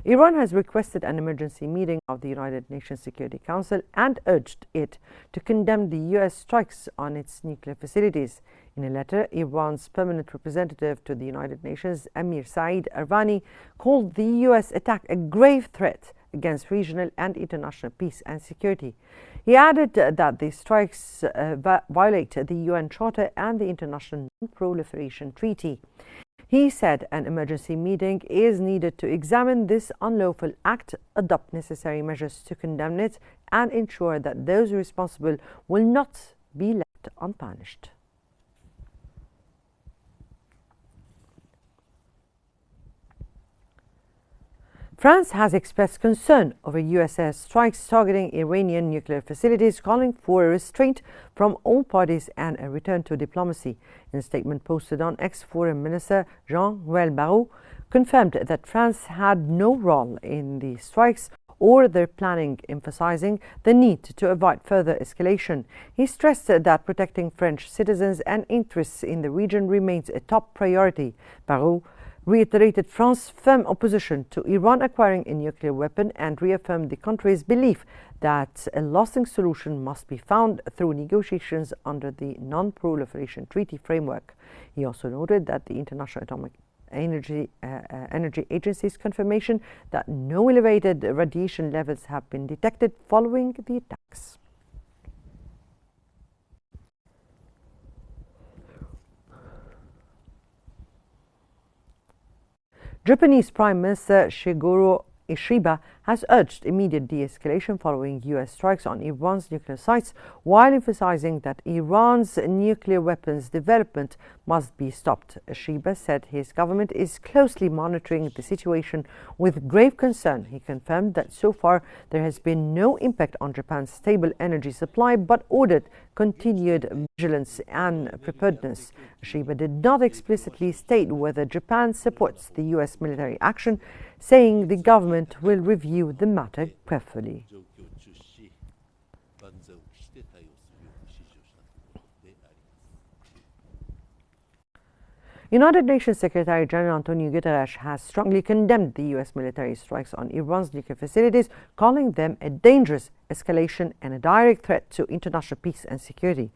Iran has requested an emergency meeting of the United Nations Security Council and urged it to condemn the U.S. strikes on its nuclear facilities. In a letter, Iran's permanent representative to the United Nations, Amir Saeed Arvani, called the U.S. attack a grave threat against regional and international peace and security. He added that the strikes violate the UN Charter and the International Non-Proliferation Treaty. He said an emergency meeting is needed to examine this unlawful act, adopt necessary measures to condemn it, and ensure that those responsible will not be left unpunished. France has expressed concern over US air strikes targeting Iranian nuclear facilities, calling for a restraint from all parties and a return to diplomacy. In a statement posted on X, Foreign Minister Jean-Noël Barrot confirmed that France had no role in the strikes or their planning, emphasizing the need to avoid further escalation. He stressed that protecting French citizens and interests in the region remains a top priority. Barrot reiterated France's firm opposition to Iran acquiring a nuclear weapon and reaffirmed the country's belief that a lasting solution must be found through negotiations under the Non-Proliferation Treaty framework. He also noted that the International Atomic Energy Agency's confirmation that no elevated radiation levels have been detected following the attacks. Japanese Prime Minister Shigeru Ishiba has urged immediate de-escalation following U.S. strikes on Iran's nuclear sites, while emphasizing that Iran's nuclear weapons development must be stopped. Ishiba said his government is closely monitoring the situation with grave concern. He confirmed that so far there has been no impact on Japan's stable energy supply, but ordered continued vigilance and preparedness. Ishiba did not explicitly state whether Japan supports the U.S. military action, saying the government will review the matter carefully. United Nations Secretary General Antonio Guterres has strongly condemned the U.S. military strikes on Iran's nuclear facilities, calling them a dangerous escalation and a direct threat to international peace and security.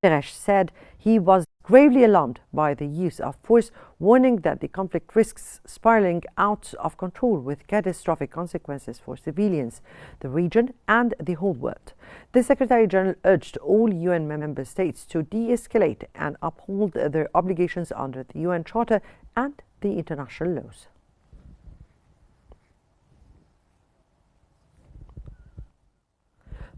Guterres said he was gravely alarmed by the use of force, warning that the conflict risks spiraling out of control with catastrophic consequences for civilians, the region, and the whole world. The Secretary General urged all UN member states to de-escalate and uphold their obligations under the UN Charter and the international laws.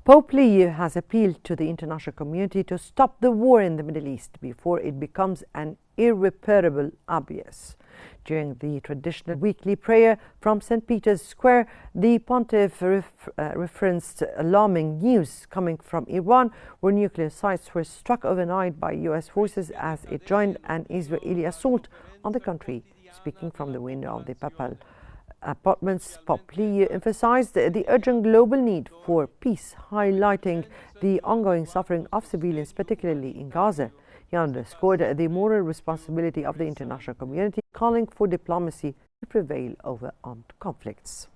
Pope Leo has appealed to the international community to stop the war in the Middle East before it becomes an irreparable abyss. During the traditional weekly prayer from St. Peter's Square, the pontiff referenced alarming news coming from Iran, where nuclear sites were struck overnight by U.S. forces as it joined an Israeli assault on the country. Speaking from the window of the papal apartments, Pope Leo emphasized the urgent global need for peace, highlighting the ongoing suffering of civilians, particularly in Gaza. He underscored the moral responsibility of the international community, calling for diplomacy to prevail over armed conflicts.